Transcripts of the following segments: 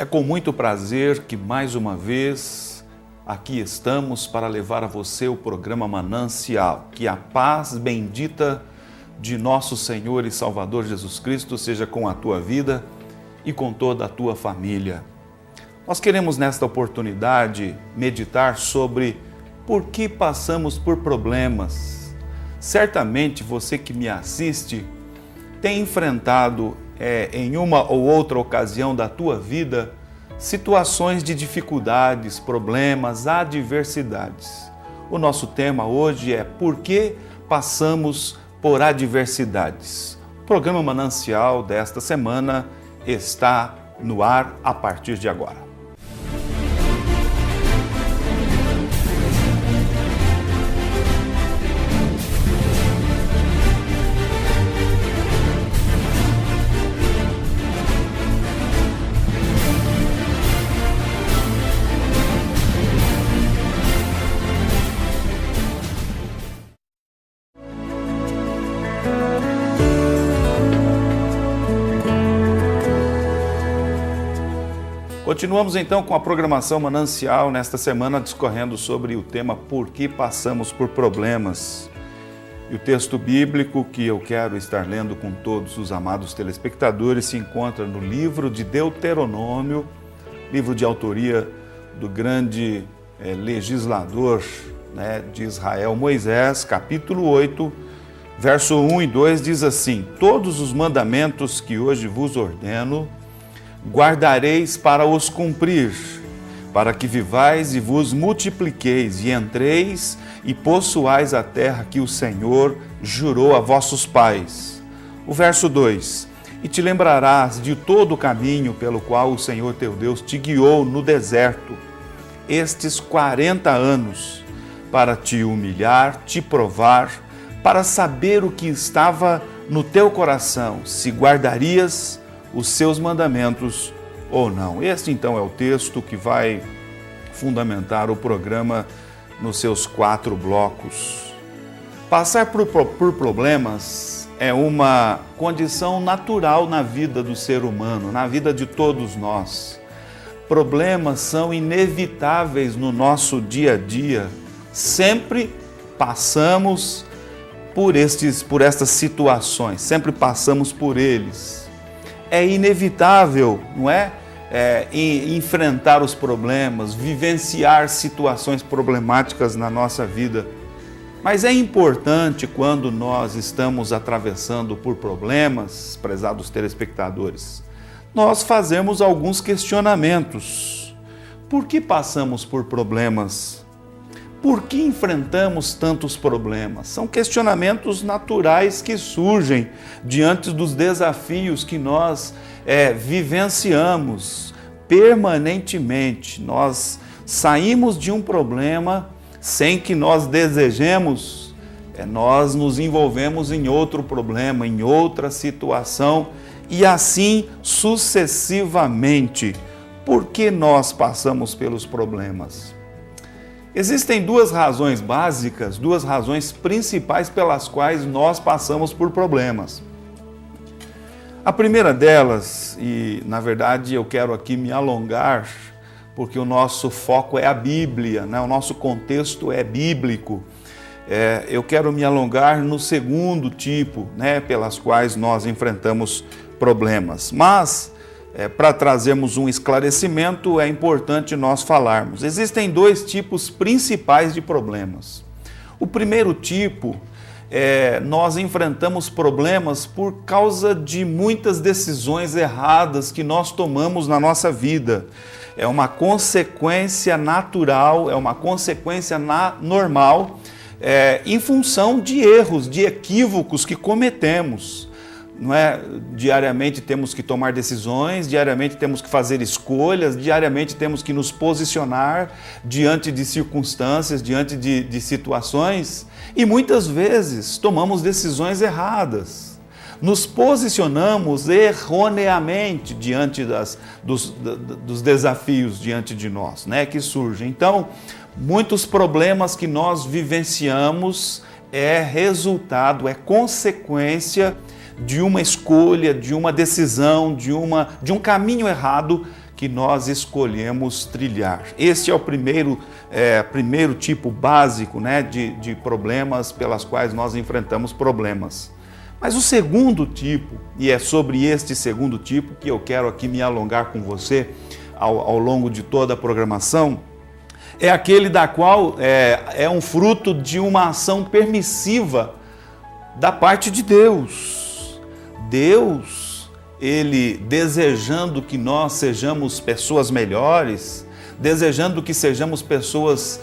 É com muito prazer que mais uma vez aqui estamos para levar a você o programa Manancial. Que a paz bendita de nosso Senhor e Salvador Jesus Cristo seja com a tua vida e com toda a tua família. Nós queremos nesta oportunidade meditar sobre por que passamos por problemas. Certamente você que me assiste tem enfrentado em uma ou outra ocasião da tua vida situações de dificuldades, problemas, adversidades. O nosso tema hoje é por que passamos por adversidades. O programa Manancial desta semana está no ar a partir de agora. Continuamos então com a programação Manancial nesta semana discorrendo sobre o tema Por que passamos por problemas. E o texto bíblico que eu quero estar lendo com todos os amados telespectadores se encontra no livro de Deuteronômio, livro de autoria do grande legislador de Israel, Moisés, capítulo 8, verso 1 e 2 diz assim: Todos os mandamentos que hoje vos ordeno, guardareis para os cumprir, para que vivais e vos multipliqueis e entreis e possuais a terra que o Senhor jurou a vossos pais. O verso 2: E te lembrarás de todo o caminho pelo qual o Senhor teu Deus te guiou no deserto, estes 40 anos, para te humilhar, te provar, para saber o que estava no teu coração, se guardarias os seus mandamentos ou não. Este então é o texto que vai fundamentar o programa nos seus 4 blocos. Passar por problemas é uma condição natural na vida do ser humano, na vida de todos nós. Problemas são inevitáveis no nosso dia a dia. Sempre passamos por estas situações, sempre passamos por eles. É inevitável, não é? Enfrentar os problemas, vivenciar situações problemáticas na nossa vida. Mas é importante quando nós estamos atravessando por problemas, prezados telespectadores, nós fazemos alguns questionamentos. Por que passamos por problemas? Por que enfrentamos tantos problemas? São questionamentos naturais que surgem diante dos desafios que nós vivenciamos permanentemente. Nós saímos de um problema sem que nós desejemos, nós nos envolvemos em outro problema, em outra situação e assim sucessivamente. Por que nós passamos pelos problemas? Existem 2 razões básicas, 2 razões principais pelas quais nós passamos por problemas. A primeira delas, e na verdade eu quero aqui me alongar, porque o nosso foco é a Bíblia, o nosso contexto é bíblico. Eu quero me alongar no segundo tipo, pelas quais nós enfrentamos problemas. Mas para trazermos um esclarecimento, é importante nós falarmos. Existem 2 tipos principais de problemas. O primeiro tipo, nós enfrentamos problemas por causa de muitas decisões erradas que nós tomamos na nossa vida. É uma consequência natural, é uma consequência normal, em função de erros, de equívocos que cometemos. Não é? Diariamente temos que tomar decisões, diariamente temos que fazer escolhas, diariamente temos que nos posicionar diante de circunstâncias, diante de situações e muitas vezes tomamos decisões erradas. Nos posicionamos erroneamente diante dos desafios diante de nós, que surgem. Então, muitos problemas que nós vivenciamos é resultado, é consequência de uma escolha, de uma decisão, de um caminho errado que nós escolhemos trilhar. Este é o primeiro tipo básico, né, de problemas pelas quais nós enfrentamos problemas. Mas o segundo tipo, e é sobre este segundo tipo que eu quero aqui me alongar com você ao longo de toda a programação, é aquele da qual é um fruto de uma ação permissiva da parte de Deus. Deus, Ele desejando que nós sejamos pessoas melhores, desejando que sejamos pessoas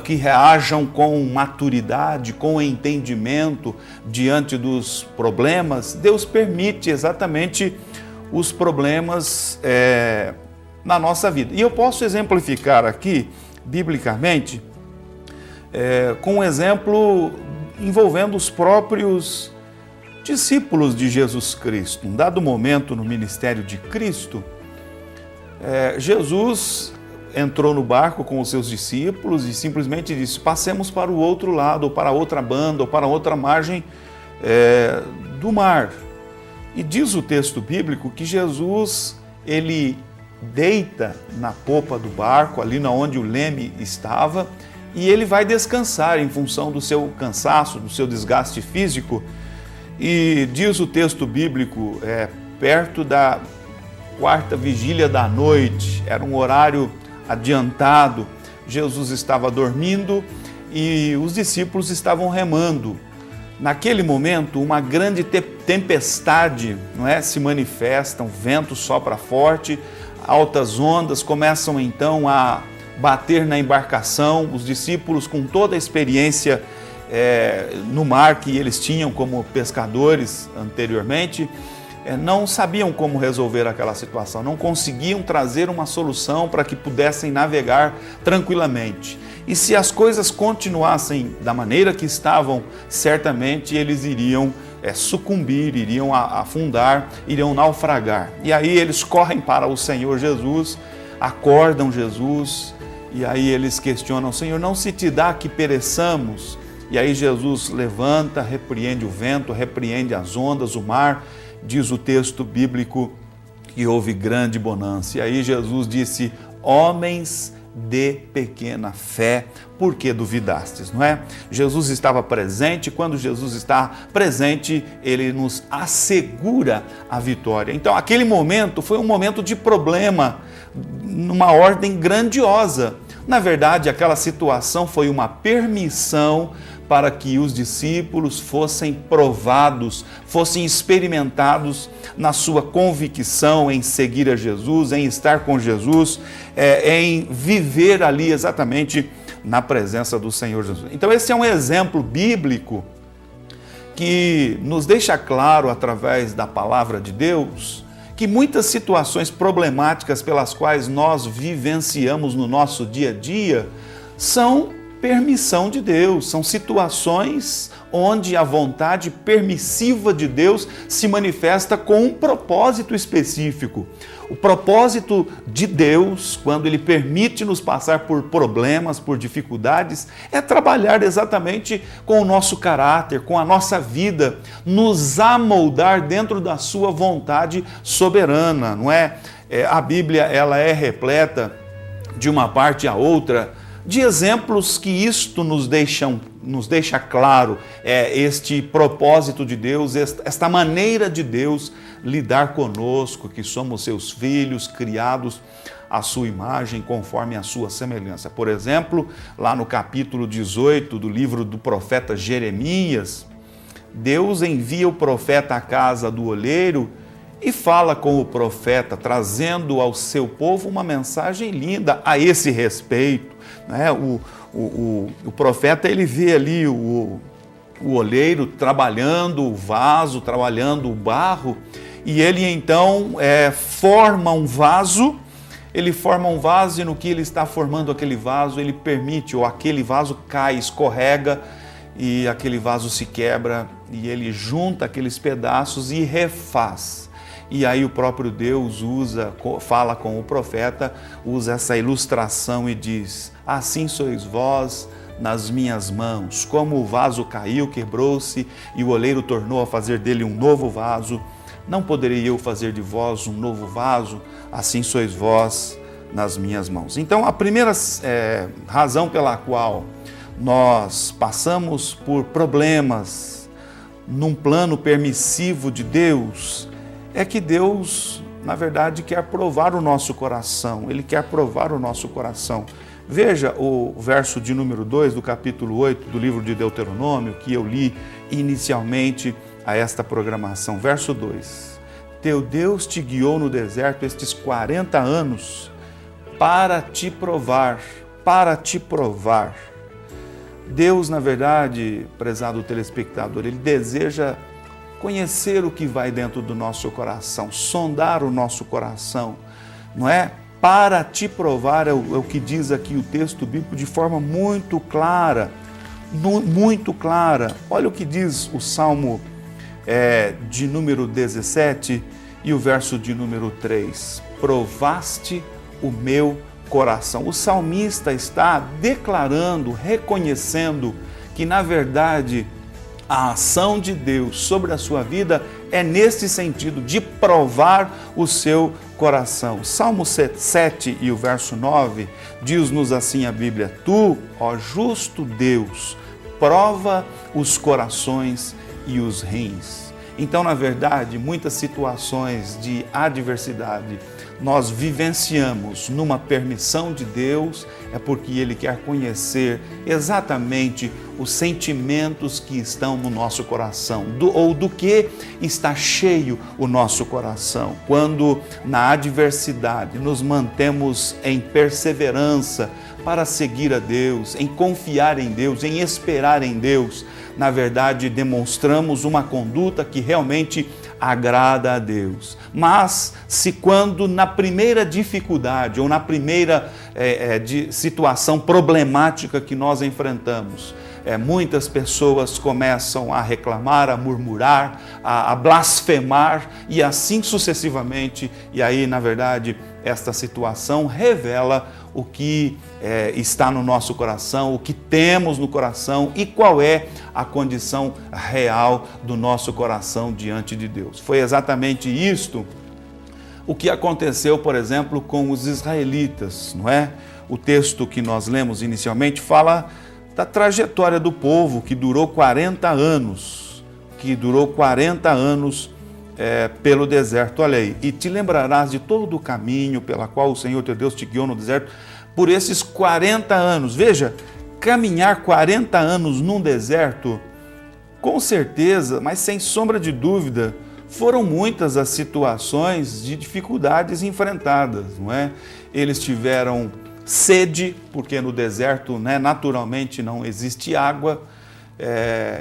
que reajam com maturidade, com entendimento diante dos problemas, Deus permite exatamente os problemas na nossa vida. E eu posso exemplificar aqui, biblicamente, com um exemplo envolvendo os próprios discípulos de Jesus Cristo. Um dado momento no ministério de Cristo, Jesus entrou no barco com os seus discípulos e simplesmente disse: passemos para o outro lado, ou para outra banda, ou para outra margem do mar. E diz o texto bíblico que Jesus, ele deita na popa do barco, ali onde o leme estava, e ele vai descansar em função do seu cansaço, do seu desgaste físico. E diz o texto bíblico, perto da quarta vigília da noite, era um horário adiantado, Jesus estava dormindo e os discípulos estavam remando. Naquele momento, uma grande tempestade, se manifesta, um vento sopra forte, altas ondas começam então a bater na embarcação. Os discípulos, com toda a experiência no mar que eles tinham como pescadores anteriormente, não sabiam como resolver aquela situação, não conseguiam trazer uma solução para que pudessem navegar tranquilamente. E se as coisas continuassem da maneira que estavam, certamente eles iriam sucumbir, iriam afundar, iriam naufragar. E aí eles correm para o Senhor Jesus, acordam Jesus, e aí eles questionam: Senhor, não se te dá que pereçamos? E aí Jesus levanta, repreende o vento, repreende as ondas, o mar. Diz o texto bíblico que houve grande bonança. E aí Jesus disse: homens de pequena fé, por que duvidastes, não é? Jesus estava presente, quando Jesus está presente, ele nos assegura a vitória. Então, aquele momento foi um momento de problema, numa ordem grandiosa. Na verdade, aquela situação foi uma permissão para que os discípulos fossem provados, fossem experimentados na sua convicção em seguir a Jesus, em estar com Jesus, em viver ali exatamente na presença do Senhor Jesus. Então esse é um exemplo bíblico que nos deixa claro, através da palavra de Deus, que muitas situações problemáticas pelas quais nós vivenciamos no nosso dia a dia são permissão de Deus, são situações onde a vontade permissiva de Deus se manifesta com um propósito específico. O propósito de Deus, quando Ele permite nos passar por problemas, por dificuldades, é trabalhar exatamente com o nosso caráter, com a nossa vida, nos amoldar dentro da sua vontade soberana, não é? A Bíblia, ela é repleta de uma parte a outra de exemplos que isto nos deixa claro, este propósito de Deus, esta maneira de Deus lidar conosco, que somos seus filhos, criados à sua imagem, conforme a sua semelhança. Por exemplo, lá no capítulo 18 do livro do profeta Jeremias, Deus envia o profeta à casa do olheiro e fala com o profeta, trazendo ao seu povo uma mensagem linda a esse respeito. O profeta, ele vê ali o olheiro trabalhando o vaso, trabalhando o barro, e ele então forma um vaso. Ele forma um vaso e no que ele está formando aquele vaso, ele permite, ou aquele vaso cai, escorrega, e aquele vaso se quebra, e ele junta aqueles pedaços e refaz. E aí o próprio Deus fala com o profeta, usa essa ilustração e diz: assim sois vós nas minhas mãos, como o vaso caiu, quebrou-se, e o oleiro tornou a fazer dele um novo vaso, Não poderei eu fazer de vós um novo vaso, assim sois vós nas minhas mãos. Então, a primeira razão pela qual nós passamos por problemas num plano permissivo de Deus é que Deus, na verdade, quer provar o nosso coração. Ele quer provar o nosso coração. Veja o verso de número 2 do capítulo 8 do livro de Deuteronômio, que eu li inicialmente a esta programação. Verso 2. Teu Deus te guiou no deserto estes 40 anos para te provar, para te provar. Deus, na verdade, prezado telespectador, Ele deseja conhecer o que vai dentro do nosso coração, sondar o nosso coração, não é? Para te provar, é o que diz aqui o texto bíblico de forma muito clara, muito clara. Olha o que diz o Salmo de número 17 e o verso de número 3. Provaste o meu coração. O salmista está declarando, reconhecendo que, na verdade, a ação de Deus sobre a sua vida é nesse sentido, de provar o seu coração. Salmo 7 e o verso 9 diz-nos assim a Bíblia: Tu, ó justo Deus, prova os corações e os rins. Então, na verdade, muitas situações de adversidade nós vivenciamos numa permissão de Deus, é porque Ele quer conhecer exatamente os sentimentos que estão no nosso coração, do que está cheio o nosso coração. Quando na adversidade nos mantemos em perseverança para seguir a Deus, em confiar em Deus, em esperar em Deus, na verdade demonstramos uma conduta que realmente agrada a Deus. Mas se quando na primeira dificuldade ou na primeira situação problemática que nós enfrentamos, muitas pessoas começam a reclamar, a murmurar, a blasfemar e assim sucessivamente, e aí na verdade esta situação revela o que está no nosso coração, o que temos no coração e qual é a condição real do nosso coração diante de Deus. Foi exatamente isto o que aconteceu, por exemplo, com os israelitas, não é? O texto que nós lemos inicialmente fala da trajetória do povo que durou 40 anos, pelo deserto. Olha aí, e te lembrarás de todo o caminho pela qual o Senhor teu Deus te guiou no deserto por esses 40 anos. Veja, caminhar 40 anos num deserto, com certeza, mas sem sombra de dúvida, foram muitas as situações de dificuldades enfrentadas, não é? Eles tiveram sede, porque no deserto, naturalmente não existe água,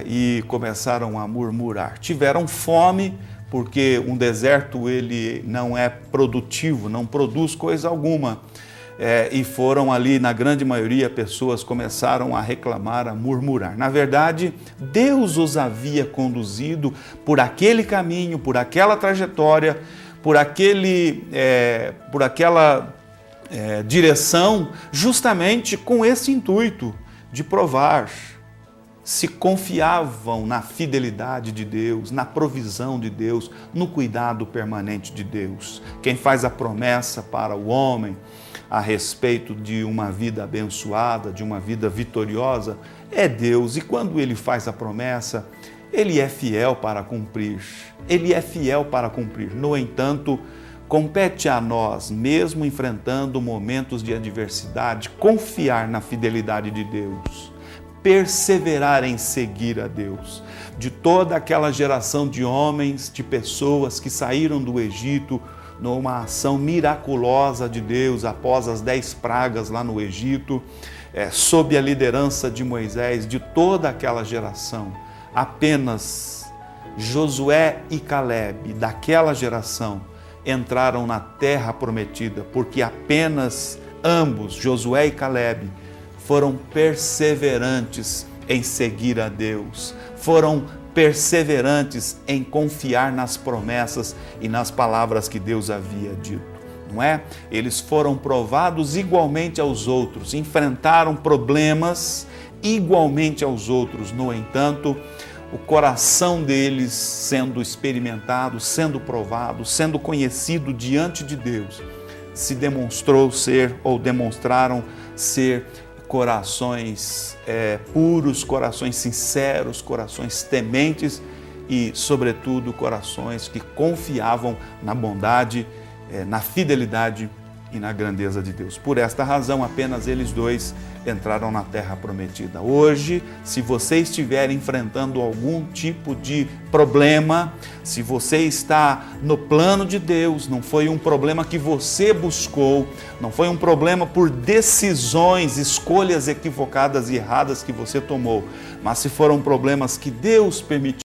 e começaram a murmurar. Tiveram fome, porque um deserto ele não é produtivo, não produz coisa alguma. E foram ali, na grande maioria, pessoas começaram a reclamar, a murmurar. Na verdade, Deus os havia conduzido por aquele caminho, por aquela trajetória, por aquela direção, justamente com esse intuito de provar se confiavam na fidelidade de Deus, na provisão de Deus, no cuidado permanente de Deus. Quem faz a promessa para o homem a respeito de uma vida abençoada, de uma vida vitoriosa, é Deus. E quando Ele faz a promessa, Ele é fiel para cumprir. Ele é fiel para cumprir. No entanto, compete a nós, mesmo enfrentando momentos de adversidade, confiar na fidelidade de Deus, perseverar em seguir a Deus. De toda aquela geração de homens, de pessoas que saíram do Egito numa ação miraculosa de Deus após as 10 pragas lá no Egito, sob a liderança de Moisés, de toda aquela geração, apenas Josué e Calebe, daquela geração, entraram na terra prometida, porque apenas ambos, Josué e Calebe, foram perseverantes em seguir a Deus, foram perseverantes em confiar nas promessas e nas palavras que Deus havia dito, não é? Eles foram provados igualmente aos outros, enfrentaram problemas igualmente aos outros. No entanto, o coração deles sendo experimentado, sendo provado, sendo conhecido diante de Deus, se demonstrou ser ou demonstraram ser corações puros, corações sinceros, corações tementes e, sobretudo, corações que confiavam na bondade, na fidelidade e na grandeza de Deus. Por esta razão, apenas eles dois entraram na terra prometida. Hoje, se você estiver enfrentando algum tipo de problema, se você está no plano de Deus, não foi um problema que você buscou, não foi um problema por decisões, escolhas equivocadas e erradas que você tomou, mas se foram problemas que Deus permitiu